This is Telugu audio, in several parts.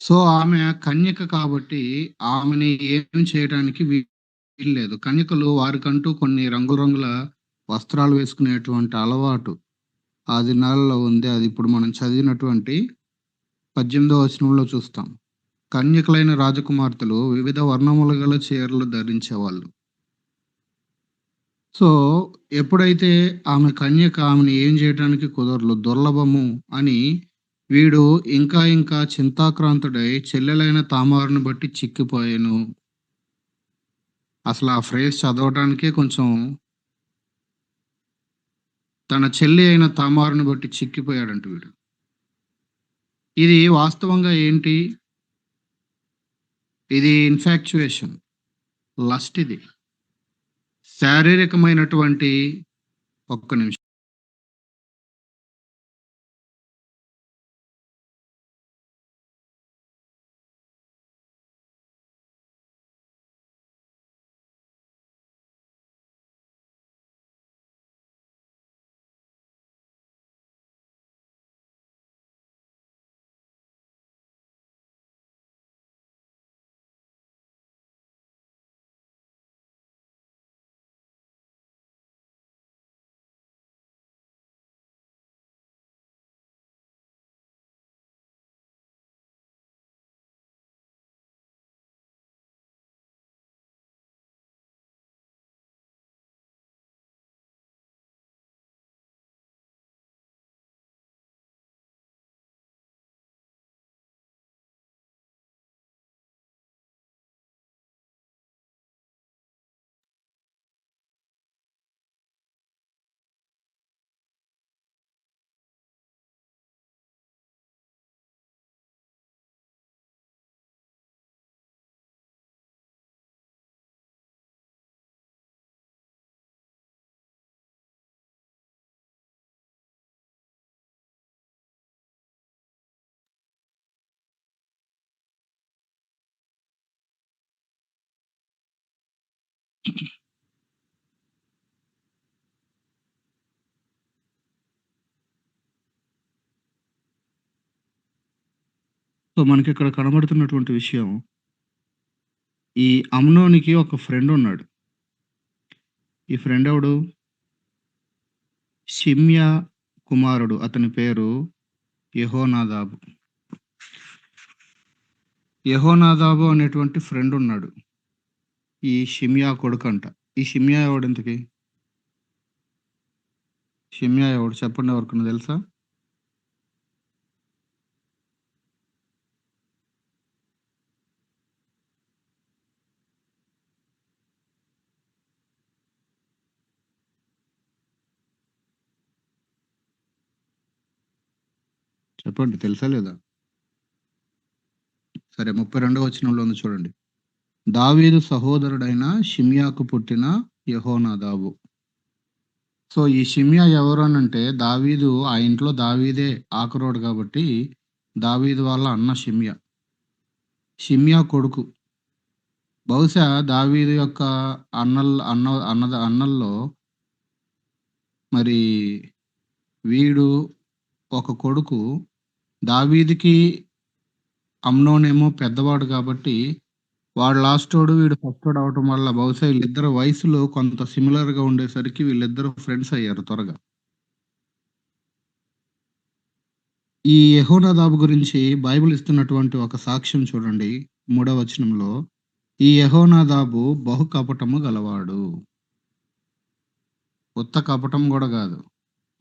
సో, ఆమె కన్యక కాబట్టి ఆమెని ఏమి చేయడానికి వీల్లేదు. కన్యకలు వారికంటూ కొన్ని రంగురంగుల వస్త్రాలు వేసుకునేటువంటి అలవాటు ఆ దినాలలో ఉంది. అది ఇప్పుడు మనం చదివినటువంటి 18వ వచనంలో చూస్తాం. కన్యకలైన రాజకుమార్తెలు వివిధ వర్ణములు గల చీరలు ధరించేవాళ్ళు. సో, ఎప్పుడైతే ఆమె కన్యక ఆమెను ఏం చేయటానికి కుదరదు, దుర్లభము అని వీడు ఇంకా ఇంకా చింతాక్రాంతుడై చెల్లెలైన తామారుని బట్టి చిక్కిపోయెను. అసలు ఆ ఫ్రేజ్ చదవటానికే కొంచెం తన చెల్లి అయిన తామారుని బట్టి చిక్కిపోయాడంట వీడు. ఇది వాస్తవంగా ఏంటి? ఇది ఇన్‌ఫాక్చుయేషన్. లస్ట్ ఇది. శారీరకమైనటువంటి ఒక్క నిమిషం. సో, మనకిక్కడ కనబడుతున్నటువంటి విషయం, ఈ అమ్నోనికి ఒక ఫ్రెండ్ ఉన్నాడు. ఈ ఫ్రెండ్ ఎవడు? షిమ్యా కుమారుడు. అతని పేరు యెహోనాదాబు. యెహోనాదాబు అనేటువంటి ఫ్రెండ్ ఉన్నాడు. ఈ షిమ్యా కొడుకంట. ఈ షిమ్యా ఎవడింతకి? షిమ్యా ఎవడు చెప్పండి ఎవరికన్నా తెలుసా? చెప్పండి తెలుసా లేదా? సరే 32వ వచనంలో ఉంది చూడండి. దావీదు సహోదరుడైన షిమ్యాకు పుట్టిన యెహోనాదాబు. సో, ఈ షిమ్యా ఎవరు అనంటే దావీదు ఆ ఇంట్లో దావీదే ఆఖరోడు కాబట్టి దావీదు వాళ్ళ అన్న షిమ్యా. షిమ్యా కొడుకు. బహుశా దావీదు యొక్క అన్నల్లో మరి వీడు ఒక కొడుకు. దావీదుకి అమ్నోనేమో పెద్దవాడు కాబట్టి వాడు లాస్టోడు, వీడు ఫస్టోడు అవ్వటం వల్ల బహుశా వీళ్ళిద్దరు వయసులో కొంత సిమిలర్‌గా ఉండేసరికి వీళ్ళిద్దరూ ఫ్రెండ్స్ అయ్యారు త్వరగా. ఈ యెహోనాదాబు గురించి బైబిల్ ఇస్తున్నటువంటి ఒక సాక్ష్యం చూడండి. 3వ వచనంలో, ఈ యెహోనాదాబు బహు కపటము గలవాడు. ఉత్త కపటం గూడా గాదు.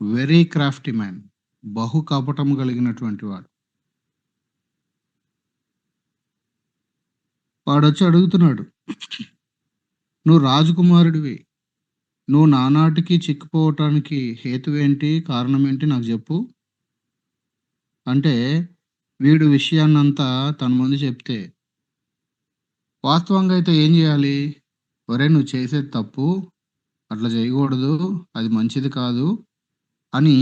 Very Crafty man. బహు కపటము కలిగినటువంటి వాడు. వాడొచ్చి అడుగుతున్నాడు, "నువ్వు రాజకుమారుడివి. నువ్వు నానాటికి చిక్కిపోవటానికి హేతువేంటి? కారణమేంటి నాకు జెప్పు." అంటే వీడు విషయాన్నంతా తన ముందు చెప్తే, వాస్తవంగా అయితే ఏం జేయాలి? "ఒరేయ్! నువ్వు చేసేది తప్పు. అట్లా జేయగూడదు. అది మంచిది కాదు" అని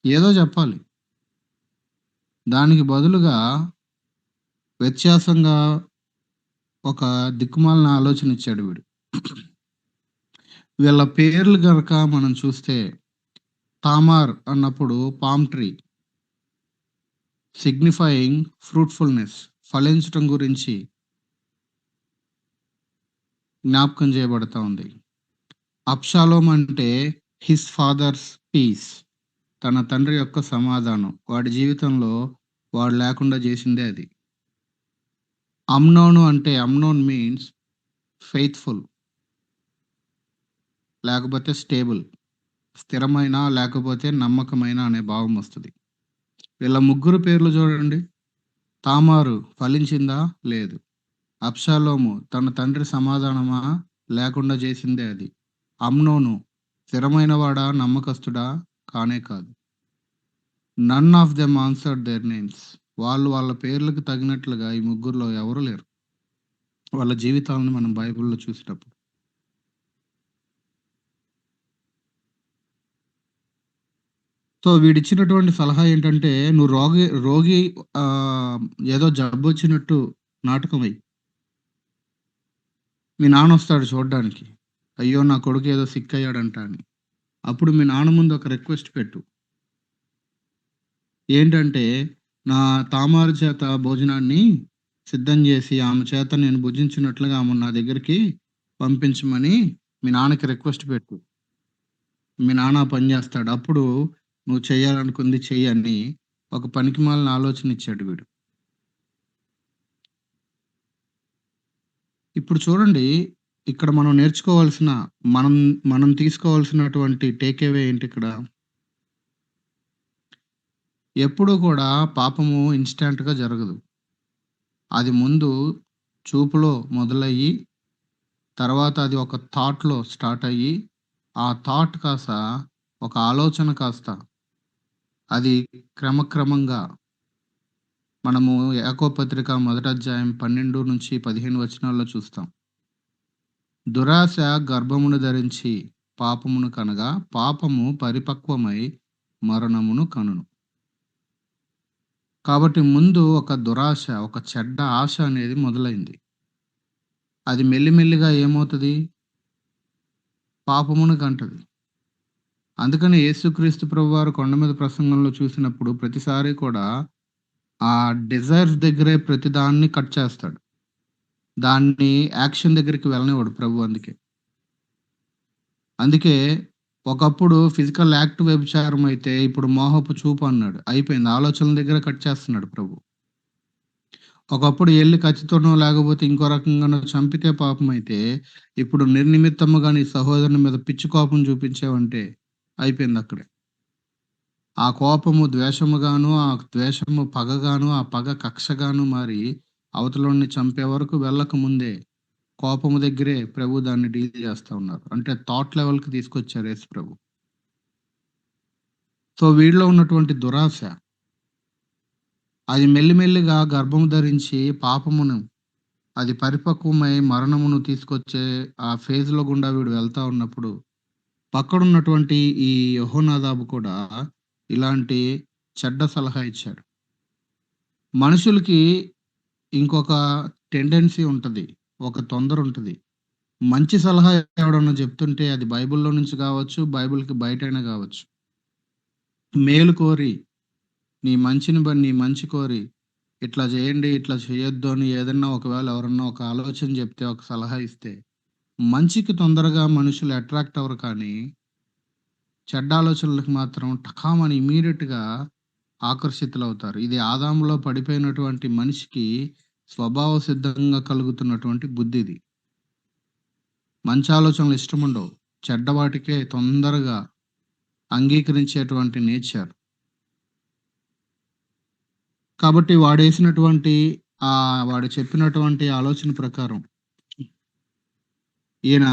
ఏదో జెప్పాలి. దానికి బదులుగా వ్యత్యాసంగా ఒక దిక్కుమాలిన ఆలోచన ఇచ్చాడు వీడు. వీళ్ళ పేర్లు గనక మనం చూస్తే, తామార్ అన్నప్పుడు పామ్ ట్రీ. సిగ్నిఫైయింగ్ ఫ్రూట్‌ఫుల్‌నెస్, ఫలించటం గురించి జ్ఞాపకం చేయబడతా ఉంది. అబ్షాలోమ్ అంటే హిస్ ఫాదర్స్ పీస్, తన తండ్రి యొక్క సమాధానం. వాడి జీవితంలో వాడు లేకుండా చేసిందే అది. అమ్నోను అంటే అమ్నోన్ మీన్స్ ఫెయిత్‌ఫుల్, లేకపోతే స్టేబుల్, స్థిరమైన లేకపోతే నమ్మకమైన అనే భావం వస్తది. వీళ్ళ ముగ్గురు పేర్లు చూడండి. తామారు ఫలించిందా? లేదు. అబ్షాలోము తన తండ్రి సమాధానమా? లేకుండా చేసిందే అది. అమ్నోను స్థిరమైనవాడా? నమ్మకస్తుడా? కానే కాదు. None of them answered their names. వాళ్ళు వాళ్ళ పేర్లకు తగినట్లుగా ఈ ముగ్గురులో ఎవరు లేరు. వాళ్ళ జీవితాలను మనం బైబిల్‌లో చూసేటప్పుడు. సో, వీడిచ్చినటువంటి సలహా ఏంటంటే, నువ్వు రోగి ఏదో జబ్బొచ్చినట్టు నాటకం ఎయి. మీ నాన్నొస్తాడు చూడ్డానికి. అయ్యో! నా కొడుకు ఏదో సిక్ అయ్యాడంట అని. అప్పుడు మీ నాన్న ముందు ఒక రిక్వెస్ట్ పెట్టు. ఏంటంటే, నా తామారు చేత భోజనాన్ని సిద్ధం జేసి, ఆమె చేత నేను భుజించినట్లుగా ఆమెను నా దగ్గరికి పంపించమని మీ నాన్నకి రిక్వెస్ట్ పెట్టు. మీ నాన్న ఆ పని జేస్తాడు. అప్పుడు నువ్వు చేయాలనుకుంది చెయ్యి అని ఒక పనికిమాలిన ఆలోచన ఇచ్చాడు వీడు. ఇప్పుడు చూడండి, ఇక్కడ మనం నేర్చుకోవాల్సిన, మనం మనం తీసుకోవాల్సినటువంటి టేక్ అవే ఏంటిక్కడ? ఎప్పుడూ కూడా పాపము ఇన్‌స్టాంట్‌గా జరగదు. అది ముందు చూపులో మొదలయ్యి, తర్వాత అది ఒక థాట్‌లో స్టార్ట్ అయ్యి, ఆ థాట్ కాస్త ఒక ఆలోచన కాస్త అది క్రమక్రమంగా మనము యాకోబు పత్రిక మొదటి అధ్యాయం 12-15 వచనాల్లో చూస్తాం. దురాశ గర్భమును ధరించి పాపమును కనగా, పాపము పరిపక్వమై మరణమును కనును. కాబట్టి ముందు ఒక దురాశ, ఒక చెడ్డ ఆశ అనేది మొదలైంది. అది మెల్లిమెల్లిగా ఏమవుతది? పాపమును కంటది. అందుకని యేసుక్రీస్తు ప్రభువారు కొండ మీద ప్రసంగంలో చూసినప్పుడు ప్రతిసారి కూడా ఆ డిజైర్స్ దగ్గరే ప్రతిదాన్ని కట్ చేస్తాడు. దాన్ని యాక్షన్ దగ్గరికి వెళ్ళనివ్వడు ప్రభు అందుకే. అందుకే ఒకప్పుడు ఫిజికల్ యాక్ట్ వ్యభిచారం అయితే ఇప్పుడు మోహపు చూపు అన్నాడు. అయిపోయింది. ఆలోచనల దగ్గర కట్ చేస్తున్నాడు ప్రభు. ఒకప్పుడు ఎళ్లి కత్తితోనో లేకపోతే ఇంకో రకంగానో చంపితే పాపమైతే, ఇప్పుడు నిర్నిమిత్తముగా నీ సహోదరుని మీద పిచ్చి కోపం చూపించావంటే అయిపోయిందక్కడే. ఆ కోపము ద్వేషముగాను, ఆ ద్వేషము పగగాను, ఆ పగ కక్షగాను మారి అవతలోడిని చంపే వరకు వెళ్ళక ముందే కోపము దగ్గరే ప్రభు దాన్ని డీల్ చేస్తా ఉన్నారు. అంటే థాట్ లెవెల్‌కి తీసుకొచ్చారు యేసు ప్రభు. సో, వీడిలో ఉన్నటువంటి దురాశ అది మెల్లిమెల్లిగా గర్భం ధరించి పాపమును అది పరిపక్వమై మరణమును తీసుకొచ్చే ఆ ఫేజ్‌లో గుండా వీడు వెళ్తా ఉన్నప్పుడు, పక్కనున్నటువంటి ఈ యెహోనాదాబు కూడా ఇలాంటి చెడ్డ సలహా ఇచ్చాడు. మనుషులకి ఇంకొక టెండెన్సీ ఉంటది. ఒక తొందరుంటది. మంచి సలహా ఎవడన్నా చెప్తుంటే అది బైబిల్‌లో నుంచి గావచ్చు, బైబిల్‌కి బయటైనా గావచ్చు. మేలు కోరి, నీ మంచి కోరి, ఇట్లా చేయండి, ఇట్లా చేయొద్దు అని ఏదన్నా ఒకవేళ ఎవరన్నా ఒక ఆలోచన చెప్తే, ఒక సలహా ఇస్తే, మంచికి తొందరగా మనుషులు అట్రాక్ట్ అవ్వరు కానీ, చెడ్డ ఆలోచనలకు మాత్రం టకామని ఇమ్మీడియేట్‌గా ఆకర్షితులవుతారు. ఇది ఆదాములో పడిపోయినటువంటి మనిషికి స్వభావ సిద్ధంగా కలుగుతున్నటువంటి బుద్ధిది. మంచి ఆలోచనలు ఇష్టముండవు. చెడ్డ వాటికే తొందరగా అంగీకరించేటువంటి నేచర్. కాబట్టి వాడేసినటువంటి వాడు చెప్పినటువంటి ఆలోచన ప్రకారం ఈయన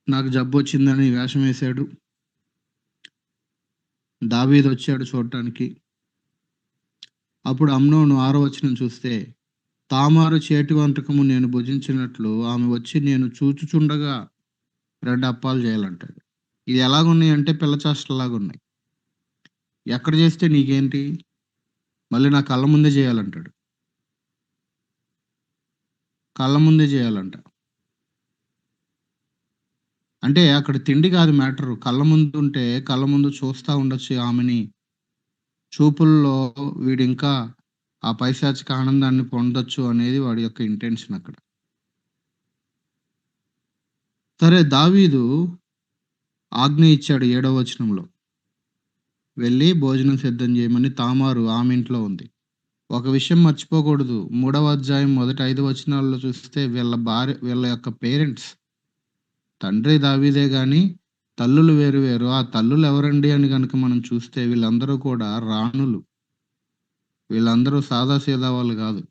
నాకు జబ్బొచ్చిందని వేషం ఏసాడు. దావీదొచ్చాడు చూడటానికి. అప్పుడు అమ్నోను 6వ వచనం చూస్తే, తామారు చేతి వంటకము నేను భుజించినట్లు ఆమె వచ్చి నేను చూచుచుండగా 2 అప్పాలు చేయాలంటాడు. ఇది ఎలాగున్నాయంటే పిల్ల చేష్టల్లాగున్నాయి. ఎక్కడ చేస్తే నీకేంటి? మళ్ళీ నా కళ్ళ ముందే చేయాలంటాడు. కళ్ళ ముందే చేయాలంట. అంటే అక్కడ తిండి కాదు మ్యాటరు. కళ్ళ ముందుంటే కళ్ళ ముందు చూస్తా ఉండొచ్చు ఆమెని చూపుల్లో వీడింకా ఆ పైశాచిక ఆనందాన్ని పొందొచ్చు అనేది వాడి యొక్క ఇంటెన్షన్ అక్కడ. సరే దావీదు ఆజ్ఞ ఇచ్చాడు 7వ వచనంలో. వెళ్లి భోజనం సిద్ధం చేయమని. తామారు ఆమె ఇంట్లో ఉంది. ఒక విషయం మర్చిపోకూడదు. 3వ అధ్యాయం మొదటి 5 వచనాల్లో చూస్తే వీళ్ళ యొక్క పేరెంట్స్ తండ్రి దావీదే గాని తల్లులు వేరు వేరు. ఆ తల్లులు ఎవరండి అని గనుక మనం చూస్తే వీళ్ళందరూ కూడా రాణులు. వీళ్ళందరూ సాదాసీదా వాళ్ళు కాదు.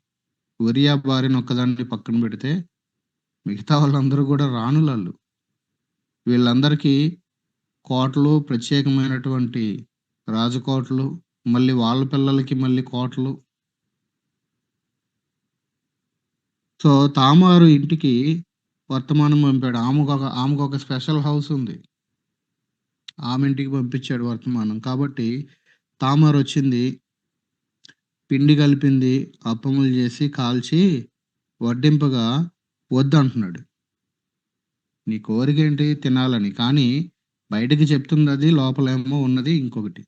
ఉరియా భార్యను ఒక్కదాన్ని పక్కన పెడితే మిగతా వాళ్ళందరూ కూడా రాణులాళ్ళు. వీళ్ళందరికీ కోటలు, ప్రత్యేకమైనటువంటి రాజకోటలు, మళ్ళీ వాళ్ళ పిల్లలకి మళ్ళీ కోటలు. సో, తామారు ఇంటికి వర్తమానం పంపాడు. ఆమెకొక స్పెషల్ హౌస్ ఉంది. ఆమె ఇంటికి పంపించాడు వర్తమానం. కాబట్టి తామారొచ్చింది, పిండి కలిపింది, అప్పములు చేసి, కాల్చి, వడ్డింపగా వద్దంటున్నాడు. నీ కోరికేంటి తినాలని. కానీ బయటికి చెప్తుందది, లోపలేమో ఉన్నది ఇంకొకటి.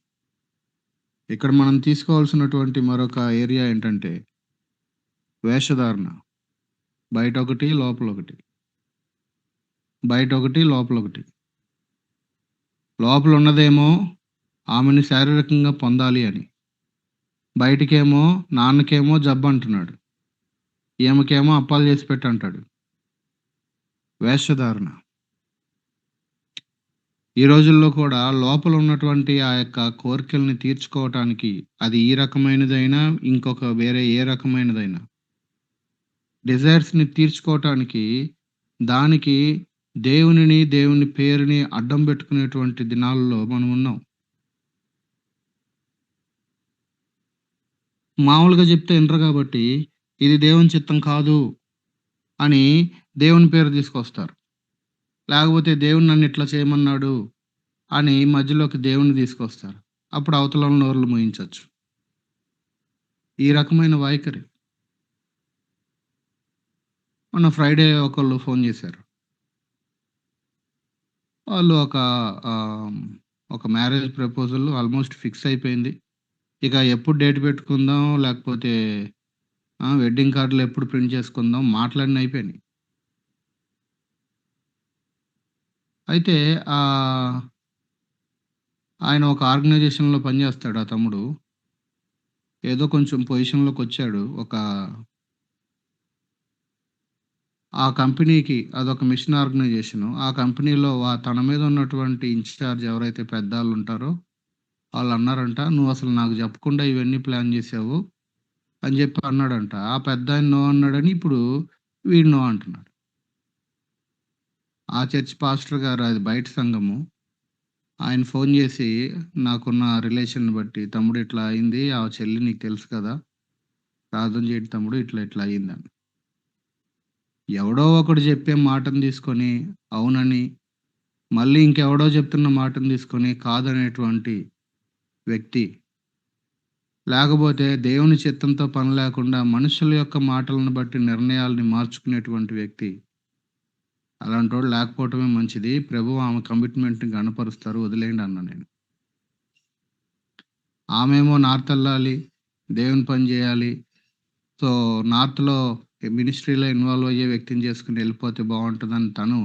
ఇక్కడ మనం తీసుకోవాల్సినటువంటి మరొక ఏరియా ఏంటంటే వేషధారణ. బయటొకటి, లోపలొకటి. బయటొకటి, లోపలొకటి. లోపలున్నదేమో ఆమెని శారీరకంగా పొందాలి అని. బయటికేమో నాన్నకేమో జబ్బంటున్నాడు. ఈమెకేమో అప్పాలు చేసి పెట్టంటాడు. వేషధారణ. ఈ రోజుల్లో కూడా లోపల ఉన్నటువంటి ఆ యొక్క కోరికల్ని తీర్చుకోవటానికి అది ఈ రకమైనదైనా, ఇంకొక వేరే ఏ రకమైనదైనా డిజైర్స్‌ని తీర్చుకోవటానికి దానికి దేవుని పేరుని అడ్డం పెట్టుకునేటువంటి దినాల్లో మనం ఉన్నాం. మామూలుగా చెప్తే ఇనరు కాబట్టి ఇది దేవుని చిత్తం కాదు అని దేవుని పేరు తీసుకొస్తారు. లేకపోతే దేవుడు నన్ను ఇట్లా చేయమన్నాడు అని మధ్యలోకి దేవుడిని తీసుకొస్తారు. అప్పుడు అవతలోళ్ళ నోర్లు మూయించొచ్చు. ఈ రకమైన వైఖరి. మొన్న ఫ్రైడే ఒకళ్ళు ఫోన్ చేశారు. వాళ్ళు ఆహ్, ఒక మ్యారేజ్ ప్రపోజల్ ఆల్మోస్ట్ ఫిక్స్ అయిపోయింది. ఇక ఎప్పుడు డేట్ పెట్టుకుందాం, లేకపోతే వెడ్డింగ్ కార్డులు ఎప్పుడు ప్రింట్ చేసుకుందాం మాటలన్నీ అయిపోయినాయి. అయితే ఆయన ఒక ఆర్గనైజేషన్‌లో పనిచేస్తాడు ఆ తమ్ముడు. ఏదో కొంచెం పొజిషన్‌లోకొచ్చాడు. ఆ కంపెనీకి అదొక మిషన్ ఆర్గనైజేషను. ఆ కంపెనీలో తన మీద ఉన్నటువంటి ఇన్‌చార్జ్ ఎవరైతే పెద్దాళ్ళుంటారో ఆళ్ళన్నారంట, "నువ్వసలు నాకు చెప్పకుండా ఇవన్నీ ప్లాన్ చేశావు" అని చెప్పి అన్నాడంట. ఆ పెద్దాయన నో అన్నాడని ఇప్పుడు వీడు నో అంటున్నాడు. ఆ చర్చ్ పాస్టర్ గారు, అది బయట సంఘము. ఆయన ఫోన్ చేసి నాకున్న రిలేషన్‌ని బట్టి, "తమ్ముడు ఇట్లా అయింది. ఆ చెల్లి నీకు తెలుసు కదా! ప్రార్థన చేయండి తమ్ముడు ఇట్లా ఇట్లా అయిందని." ఎవడో ఒకడు చెప్పే మాటను తీసుకొని అవునని, మళ్ళీ ఇంకెవడో చెప్తున్న మాటను తీసుకొని కాదనేటువంటి వ్యక్తి, లేకపోతే దేవుని చిత్తంతో పని లేకుండా మనుషుల యొక్క మాటలను బట్టి నిర్ణయాల్ని మార్చుకునేటువంటి వ్యక్తి, అలాంటోడు లేకపోవటమే మంచిది. ప్రభువు ఆమె కమిట్మెంట్‌ని ఘనపరుస్తారు. వదిలేయండి అన్నా నేను. ఆమేమో నార్తెళ్ళాలి, దేవుని పని జేయాలి. సో, నార్త్‌లో మినిస్ట్రీలో ఇన్వాల్వ్ అయ్యే వ్యక్తిని చేసుకొని ఎళ్ళిపోతే బావుంటదని తను,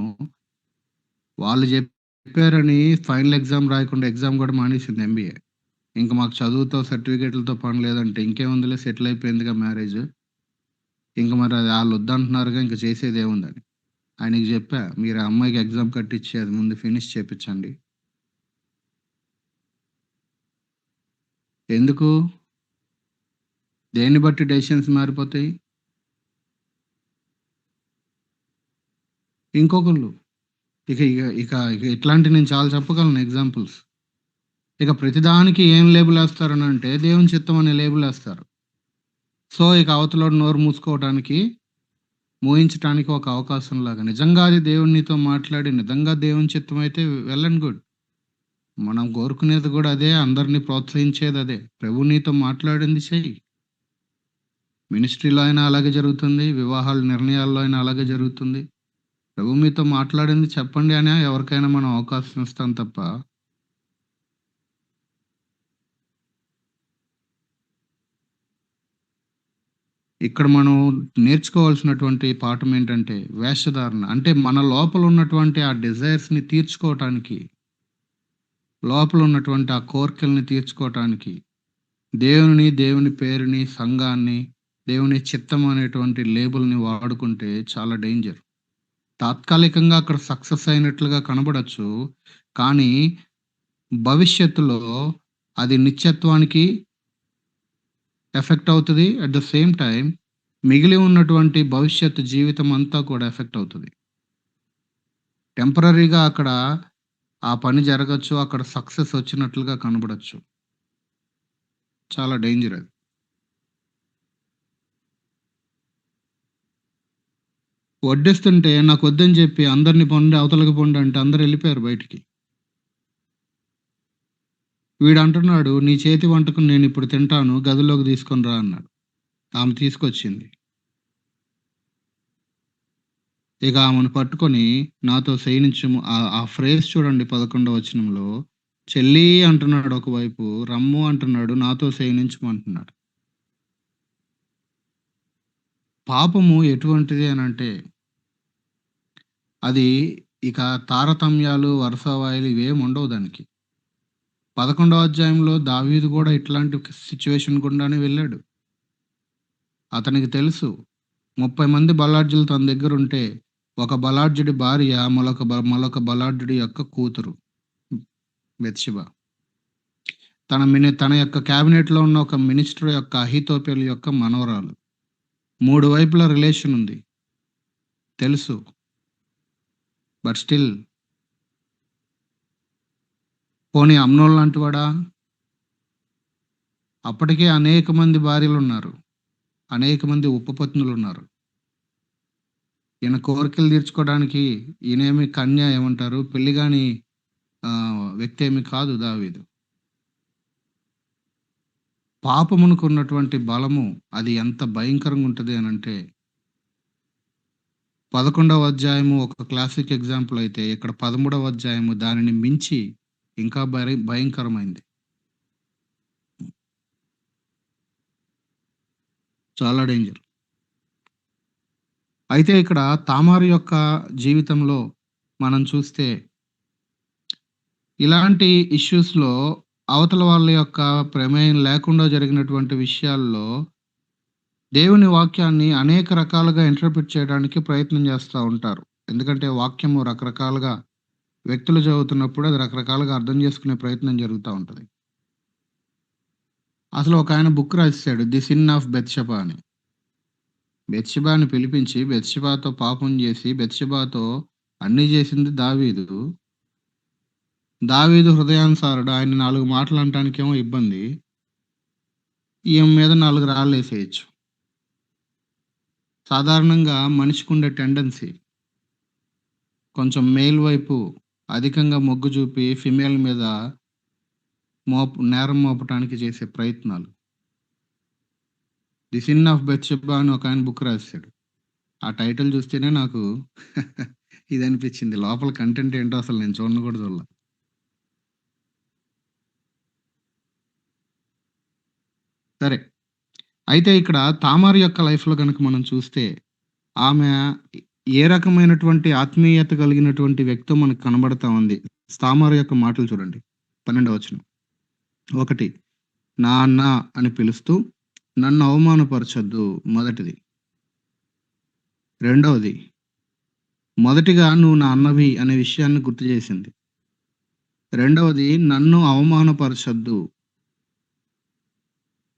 వాళ్ళు జెప్పారని ఫైనల్ ఎగ్జామ్ రాయకుండా ఎగ్జామ్ గూడా మానేసింది ఎంబీఏ. ఇంక మాకు చదువుతో, సర్టిఫికేట్‌లతో పని లేదంటే ఇంకేముందిలే సెటిల్ అయిపోయిందిగా మ్యారేజ్. ఇంక మరి అది ఆళ్ళొద్దంటున్నారుగా ఇంక చేసేదేముందని. ఆయనకి జెప్పా, "మీరు ఆ అమ్మాయికి ఎగ్జామ్ కట్టిచ్చి అది ముందు ఫినిష్ చేపిచ్చండి." ఎందుకు? దేన్ని బట్టి డెసిషన్స్ మారిపోతాయి? ఇంకొకళ్ళు. ఇక ఇట్లాంటివి నేను చాలా చెప్పగలను ఎగ్జాంపుల్స్. ఇక ప్రతిదానికి ఏం లేబులేస్తారనంటే, దేవుని చిత్తం అనే లేబులేస్తారు. సో, ఇక అవతలోడు నోరు మూసుకోవటానికి, మూయించటానికి ఒక అవకాశంలాగా. నిజంగా అది దేవుడు నీతో మాట్లాడి, నిజంగా దేవుని చిత్తమైతే వెల్ అండ్ గుడ్. మనం కోరుకునేది గూడా అదే. అందరిని ప్రోత్సహించేదదే. ప్రభువు నీతో మాట్లాడింది చెయ్యి. మినిస్ట్రీలో అయినా అలాగే జరుగుతుంది. వివాహాల నిర్ణయాల్లో అయినా అలాగే జరుగుతుంది. ప్రభువు మీతో మాట్లాడింది చెప్పండి అనే ఎవరికైనా మనం అవకాశం ఇస్తాం తప్ప ఇక్కడ మనం నేర్చుకోవాల్సినటువంటి పాఠం ఏంటంటే వేషధారణ. అంటే మన లోపల ఉన్నటువంటి ఆ డిజైర్స్‌ని తీర్చుకోవటానికి, లోపల ఉన్నటువంటి ఆ కోరికల్ని తీర్చుకోవటానికి దేవుని పేరుని, సంఘాన్ని, దేవుని చిత్తం అనేటువంటి లేబుల్‌ని వాడుకుంటే చాలా డేంజర్. తాత్కాలికంగా అక్కడ సక్సెస్ అయినట్లుగా కనబడొచ్చు. కానీ భవిష్యత్తులో అది నిత్యత్వానికి ఎఫెక్ట్ అవుతది. అట్ ద సేమ్ టైమ్ మిగిలి ఉన్నటువంటి భవిష్యత్తు జీవితం అంతా కూడా ఎఫెక్ట్ అవుతది. టెంపరరీగా అక్కడ ఆ పని జరగొచ్చు. అక్కడ సక్సెస్ వచ్చినట్లుగా కనబడొచ్చు. చాలా డేంజర్ అది. వడ్డిస్తుంటే నాకొద్దని చెప్పి అందరిని పొండి అవతలకి పొండి అంటే అందరూ ఎళ్ళిపోయారు బయటికి. వీడంటున్నాడు, "నీ చేతి వంటకం నేనిప్పుడు తింటాను. గదిలోకి తీసుకొని రా" అన్నాడు. ఆమె తీసుకొచ్చింది. ఇక ఆమెను పట్టుకొని నాతో శయనించుము ఆ ఫ్రేజ్ చూడండి 11వ వచనంలో. చెల్లీ అంటున్నాడు ఒకవైపు, రమ్ము అంటున్నాడు, నాతో శయనించుము అంటున్నాడు. పాపము ఎటువంటిది అనంటే, అది ఇక తారతమ్యాలు, వరుసవాయిలు ఇవేముండవు దానికి. 11వ అధ్యాయంలో దావీదు గూడా ఇట్లాంటి సిట్యుయేషన్ గుండానే వెళ్ళాడు. అతనికి తెలుసు 30 మంది బలాఢ్యులు తన దగ్గరుంటే, ఒక బలాఢ్యుడి భార్య మరొక బలాఢ్యుడి యొక్క కూతురు బెత్షెబ. తన యొక్క క్యాబినెట్‌లో ఉన్న ఒక మినిస్టర్ యొక్క అహీతోపెలు యొక్క మనవరాలు. 3 వైపులా రిలేషన్ ఉంది. తెలుసు. బట్ స్టిల్ పోనీ అమ్నోన్ లాంటి వాడా? అప్పటికే అనేక మంది భార్యలున్నారు. అనేక మంది ఉపపత్నులున్నారు. ఈయన కోరికలు తీర్చుకోవడానికి ఈయనేమి కన్య ఏమంటారు పెళ్లి గాని వ్యక్తి ఏమి కాదు దావీదు. పాపమునకున్నటువంటి బలము అది ఎంత భయంకరంగా ఉంటది అనంటే 11వ అధ్యాయము ఒక క్లాసిక్ ఎగ్జాంపుల్ అయితే ఇక్కడ 13వ అధ్యాయము దానిని మించి ఇంకా భయంకరమైంది. చాలా డేంజర్. అయితే ఇక్కడ తామారు యొక్క జీవితంలో మనం చూస్తే ఇలాంటి ఇష్యూస్‌లో అవతల వాళ్ళ యొక్క ప్రమేయం లేకుండా జరిగినటువంటి విషయాల్లో దేవుని వాక్యాన్ని అనేక రకాలుగా ఇంటర్‌ప్రిట్ చేయడానికి ప్రయత్నం చేస్తా ఉంటారు. ఎందుకంటే వాక్యము రకరకాలుగా వ్యక్తులు చదువుతున్నప్పుడు అది రకరకాలుగా అర్థం చేసుకునే ప్రయత్నం జరుగుతా ఉంటది. అసలు ఒకాయన book రాసేసాడు 'the sin of Bathsheba' అని. బెత్షెబాని పిలిపించి బెత్షెబాతో పాపం చేసి బెత్షెబాతో అన్నీ చేసింది దావీదు. దావీదు హృదయానుసారుడు. ఆయన 4 మాటలు అనటానికేమో ఇబ్బంది. ఈమె మీద 4 రాళ్ళేసేయొచ్చు. సాధారణంగా మనిషికుండే టెండెన్సీ కొంచెం మేల్ వైపు అధికంగా మొగ్గు చూపి ఫిమేల్ మీద నేరం మోపటానికి చేసే ప్రయత్నాలు. 'ది సిన్ ఆఫ్ బెత్షెబా' అని ఒకాయన బుక్ రాసేసాడు. ఆ టైటిల్ చూస్తేనే నాకు ఇదనిపించింది. లోపల కంటెంట్ ఏంటో అసలు నేను చూడను కూడా చూడల. సరే. అయితే ఇక్కడ తామారు యొక్క లైఫ్‌లో గనుక మనం చూస్తే, ఆమె ఏ రకమైనటువంటి ఆత్మీయత కలిగినటువంటి వ్యక్తో మనకు కనబడతా ఉంది. తామారు యొక్క మాటలు చూడండి. 12వ వచనం. 1 నా అన్న అని పిలుస్తూ నన్ను అవమానపరచొద్దు మొదటిది. రెండవది మొదటిగా నువ్వు నా అన్నవి అనే విషయాన్ని గుర్తు చేసింది. రెండవది నన్ను అవమానపరచొద్దు.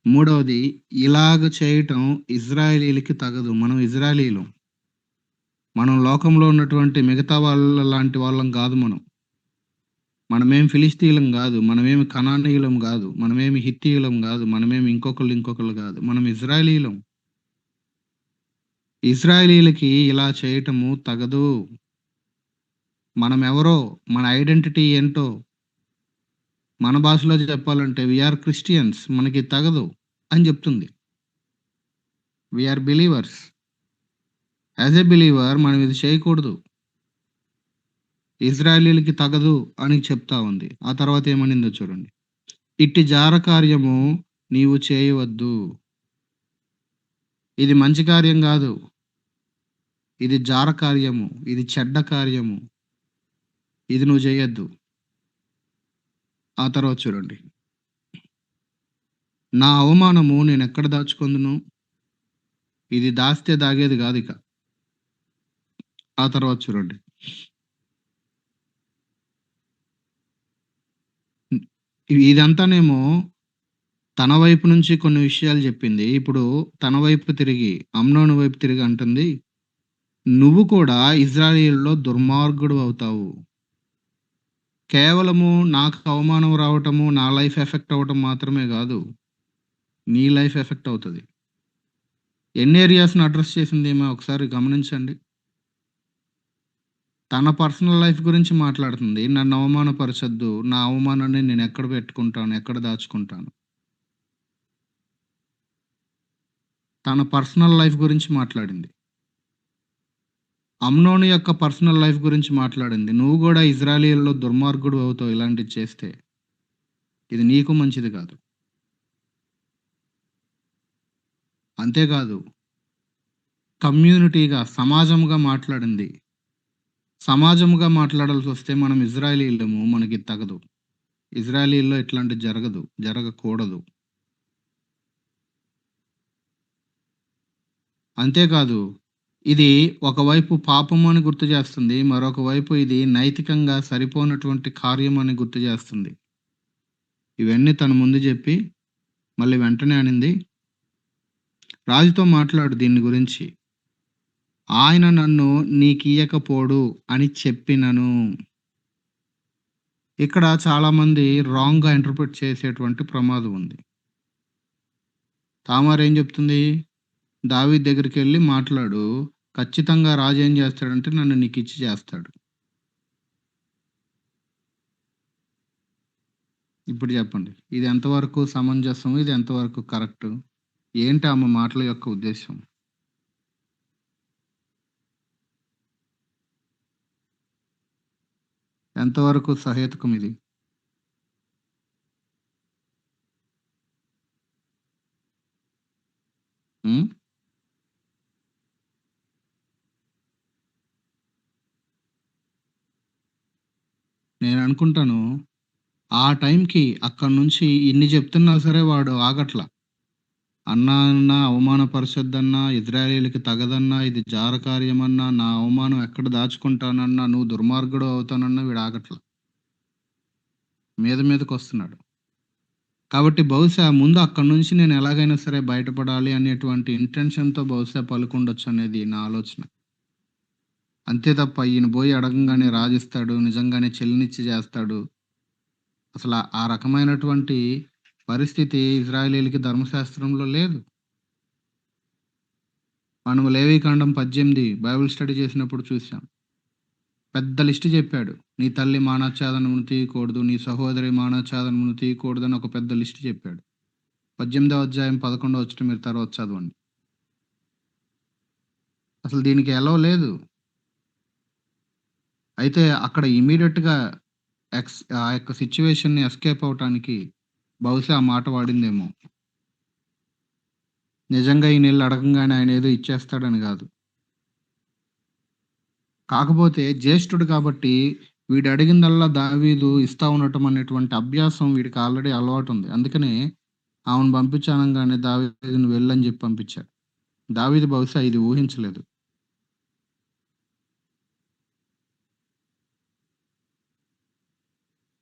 మూడవది ఇలాగ చేయటం ఇజ్రాయేలీయులకి తగదు. మనం ఇజ్రాయేలీయులం. మనం లోకంలో ఉన్నటువంటి మిగతా వాళ్ళ లాంటి వాళ్ళం గాదు మనం. మనమేం ఫిలిష్తీయులం గాదు. మనమేమి కనానీయులం గాదు. మనమేమి హిత్తీయులం గాదు. మనమేమి ఇంకొకళ్ళు గాదు. మనం ఇజ్రాయేలీయులం. ఇజ్రాయేలీయులకి ఇలా చేయటము తగదు. మనమెవరో, మన ఐడెంటిటీ ఏంటో, మన భాషలో చెప్పాలంటే వి ఆర్ క్రిస్టియన్స్. మనకి తగదు అని జెప్తుంది. We are believers. As a believer మనం ఇది చేయకూడదు. ఇజ్రాయేలీయులకి తగదు అని చెప్తా ఉంది. ఆ తర్వాత ఏమనిందో చూడండి. ఇట్టి జార కార్యము నీవు చేయవద్దు. ఇది మంచి కార్యం గాదు. ఇది జార కార్యము. ఇది చెడ్డ కార్యము. ఇది నువ్వు జేయొద్దు. ఆ తర్వాత చూడండి. నా అవమానము నేనెక్కడ దాచుకొందును? ఇది దాస్తే దాగేది గాదిక. ఆ తర్వాత చూడండి. హ్మ్. ఇదంతానేమో తన వైపు నుంచి కొన్ని విషయాలు జెప్పింది. ఇప్పుడు తన వైపు తిరిగి, అమ్నోను వైపు తిరిగి అంటుంది, "నువ్వు కూడా ఇశ్రాయేలులో దుర్మార్గుడివవుతావు. కేవలము నాకు అవమానం రావటము, నా లైఫ్ ఎఫెక్ట్ అవ్వటం మాత్రమే గాదు. నీ లైఫ్ ఎఫెక్ట్ అవుతది." ఎన్ని ఏరియాస్‌ని అడ్రెస్ చేసింది ఈమె ఒకసారి గమనించండి. తన పర్సనల్ లైఫ్ గురించి మాట్లాడుతుంది. నన్ను అవమానపరచొద్దు. నా అవమానాన్ని నేనెక్కడ పెట్టుకుంటాను? ఎక్కడ దాచుకుంటాను? తన పర్సనల్ లైఫ్ గురించి మాట్లాడింది. అమ్నోను యొక్క పర్సనల్ లైఫ్ గురించి మాట్లాడింది. నువ్వు గూడా ఇశ్రాయేలీయుల్లో దుర్మార్గుడు అవుతావు ఇలాంటిది చేస్తే. ఇది నీకు మంచిది కాదు. అంతేకాదు కమ్యూనిటీగా, సమాజముగా మాట్లాడింది. సమాజముగా మాట్లాడాల్సొస్తే మనం ఇశ్రాయేలీయులము. మనకిది తగదు. ఇశ్రాయేలీయుల్లో ఇట్లాంటిది జరగదు. జరగకూడదు. అంతేకాదు ఇది ఒకవైపు పాపము అని గుర్తు చేస్తుంది. మరొక వైపు ఇది నైతికంగా సరిపోనటువంటి కార్యం అని గుర్తు చేస్తుంది. ఇవన్నీ తను ముందు జెప్పి, మళ్ళీ వెంటనే అనింది, "రాజుతో మాట్లాడు దీన్ని గురించి. ఆయన నన్ను నీకియ్యకపోడు అని చెప్పినను." ఇక్కడ చాలామంది రాంగ్‌గా ఇంటర్ప్రిట్ చేసేటువంటి ప్రమాదం ఉంది. తామార్ ఏం జెప్తుంది, దావీదు దగ్గరికెళ్లి మాట్లాడు. ఖచ్చితంగా రాజు ఏం జేస్తాడంటే నన్ను నీకిచ్చి చేస్తాడు. ఇప్పుడు జెప్పండి. ఇది ఎంతవరకు సమంజసం? ఇది ఎంతవరకు కరెక్టు? ఏంటి ఆమె మాటల యొక్క ఉద్దేశ్యం? ఎంతవరకు సహేతుకం ఇది? హ్మ్. నేననుకుంటాను, ఆ టైంకి అక్కడి నుంచి ఇన్ని చెప్తున్నా సరే వాడు ఆగట్ల. అన్నా అన్నా అవమానపరచొద్దన్నా, ఇశ్రాయేలీయులకి తగదన్నా, ఇది జారకార్యమన్నా, నా అవమానం ఎక్కడ దాచుకుంటానన్నా, నువ్వు దుర్మార్గుడు అవుతానన్నా వీడు ఆగట్ల. మీదకొస్తున్నాడు. కాబట్టి బహుశా ముందు అక్కడి నుంచి నేను ఎలాగైనా సరే బయటపడాలి అనేటువంటి ఇంటెన్షన్‌తో బహుశా పలుకుండొచ్చనేది నా ఆలోచన. అంతే తప్ప ఈయన బోయి అడగంగానే రాజిస్తాడు, నిజంగానే చెల్లినిచ్చి చేస్తాడు. అసల ఆ రకమైనటువంటి పరిస్థితి ఇశ్రాయేలీయులకి ధర్మశాస్త్రంలో లేదు. మనం లేవికాండం 18 బైబిల్ స్టడీ చేసినప్పుడు చూసాం. పెద్ద లిస్ట్ చెప్పాడు. నీ తల్లి మానఛేదనమును తీయకూడదు, నీ సహోదరి మానఛేదనమును తీయకూడదని ఒక పెద్ద లిస్ట్ చెప్పాడు. 18వ అధ్యాయం 11వ వచనం మీరు తర్వాత చదవండి. అసలు దీనికి ఎలౌ లేదు. అయితే అక్కడ ఇమ్మీడియేట్‌గా ఆ యొక్క సిట్యుయేషన్‌ని ఎస్కేప్ అవ్వటానికి బహుశా ఆ మాట వాడిందేమో. నిజంగా ఈయనెళ్లి అడగంగానే ఆయనేదో ఇచ్చేస్తాడని గాదు. కాకపోతే జ్యేష్ఠుడు కాబట్టి వీడడిగిందల్లా దావీదు ఇస్తా ఉండటం అనేటువంటి అభ్యాసం వీడికి ఆల్రెడీ అలవాటుంది. అందుకనే ఆమెను పంపించి అనంగానే దావీదు "నువ్వు వెళ్ళు" అని జెప్పి పంపించాడు. దావీదు బహుశా ఇది ఊహించలేదు.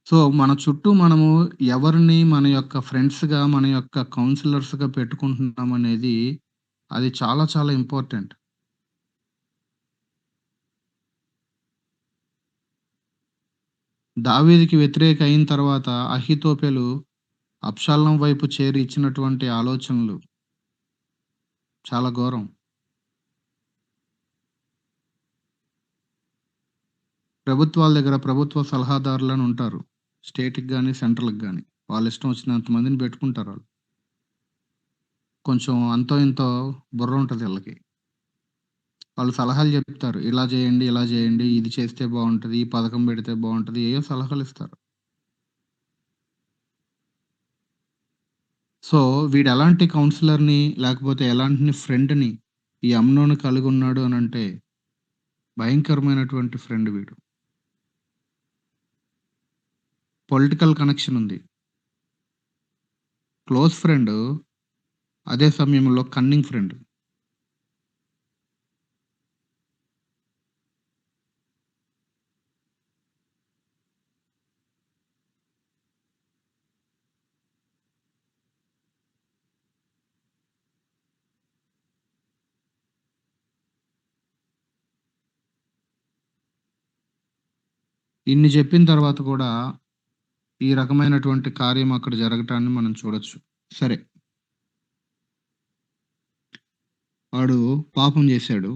సో, మన చుట్టూ మనము ఎవరిని మన యొక్క ఫ్రెండ్స్‌గా, మన యొక్క కౌన్సిలర్స్‌గా పెట్టుకుంటున్నామనేది అది చాలా చాలా ఇంపార్టెంట్. దావీదుకి వ్యతిరేక అయిన తర్వాత అహీతోపెలు అబ్షాలోం వైపు చేరి ఇచ్చినటువంటి ఆలోచనలు చాలా ఘోరం. ప్రభుత్వాల దగ్గర ప్రభుత్వ సలహాదారులని ఉంటారు. స్టేట్‌కి గాని, సెంట్రల్‌కి గాని. వాళ్ళిష్టం వచ్చినంత మందిని పెట్టుకుంటారాళ్ళు. కొంచెం అంతో ఇంతో బుర్రుంటది ఈళ్ళకి. వాళ్ళు సలహాలు జెప్తారు. ఇలా జేయండి, ఇలా జేయండి, ఇది చేస్తే బావుంటది, ఈ పథకం బెడితే బావుంటది. ఏయో సలహాలిస్తారు. సో, వీడెలాంటి కౌన్సిలర్‌ని లేకపోతే ఎలాంటి ఫ్రెండ్‌ని ఈ అమ్నోను కలిగున్నాడు అనంటే, భయంకరమైనటువంటి ఫ్రెండ్ వీడు. పొలిటికల్ కనెక్షన్ ఉంది. క్లోజ్ ఫ్రెండు, అదే సమయంలో కన్నింగ్ ఫ్రెండ్. ఇన్ని చెప్పిన తర్వాత కూడా, ఈ రకమైనటువంటి కార్యం అక్కడ జరగటాన్ని మనం చూడొచ్చు. సరే, వాడు పాపం చేశాడు.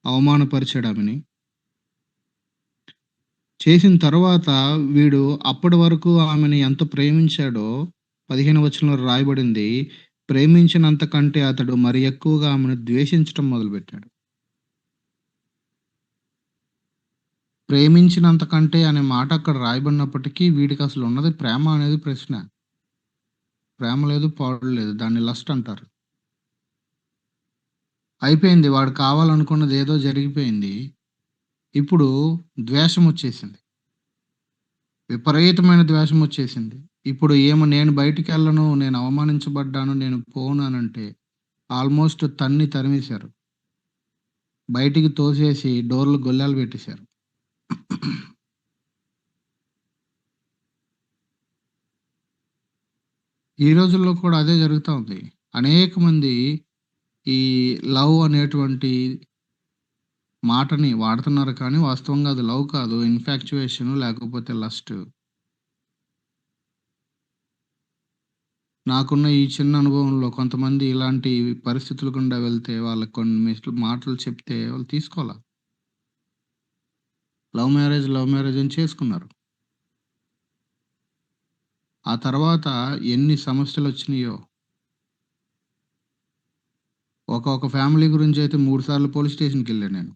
అవమానపరిచాడు ఆమెని. చేసిన తర్వాత వీడు అప్పటి వరకు ఆమెని ఎంత ప్రేమించాడో 15 వచనంలో రాయబడింది. ప్రేమించినంత కంటే అతడు మరి ఎక్కువగా ఆమెను ద్వేషించటం మొదలుపెట్టాడు. ప్రేమించినంత కంటే అనే మాట అక్కడ రాయబడినప్పటికీ వీడికసలు ఉన్నది ప్రేమ అనేది ప్రశ్న. ప్రేమ లేదు, పాడు లేదు. దాన్ని లస్ట్ అంటారు. అయిపోయింది. వాడు కావాలనుకున్నది ఏదో జరిగిపోయింది. ఇప్పుడు ద్వేషమొచ్చేసింది. విపరీతమైన ద్వేషమొచ్చేసింది. ఇప్పుడు నేను బయటికెళ్ళను, నేను అవమానించబడ్డాను, నేను పోను అనంటే ఆల్మోస్ట్ తరిమేశారు. బయటికి తోసేసి డోర్‌లు గొల్లాలు పెట్టేశారు. ఈ రోజుల్లో కూడా అదే జరుగుతా ఉంది. అనేక మంది ఈ లవ్ అనేటువంటి మాటని వాడుతున్నారు కానీ వాస్తవంగా అది లవ్ కాదు. ఇన్‌ఫాక్చుయేషన్ లేకపోతే లస్ట్. నాకున్న ఈ చిన్న అనుభవంలో కొంతమంది ఇలాంటి పరిస్థితుల గుండా వెళ్తే వాళ్ళకి కొన్ని మాటలు చెప్తే వాళ్ళు తీసుకోలా. లవ్ మ్యారేజ్ అని చేసుకున్నారు. ఆ తర్వాత ఎన్ని సమస్యలొచ్చినాయో. ఒక ఫ్యామిలీ గురించయితే 3 సార్లు పోలీస్ స్టేషన్‌కెళ్ళా నేను.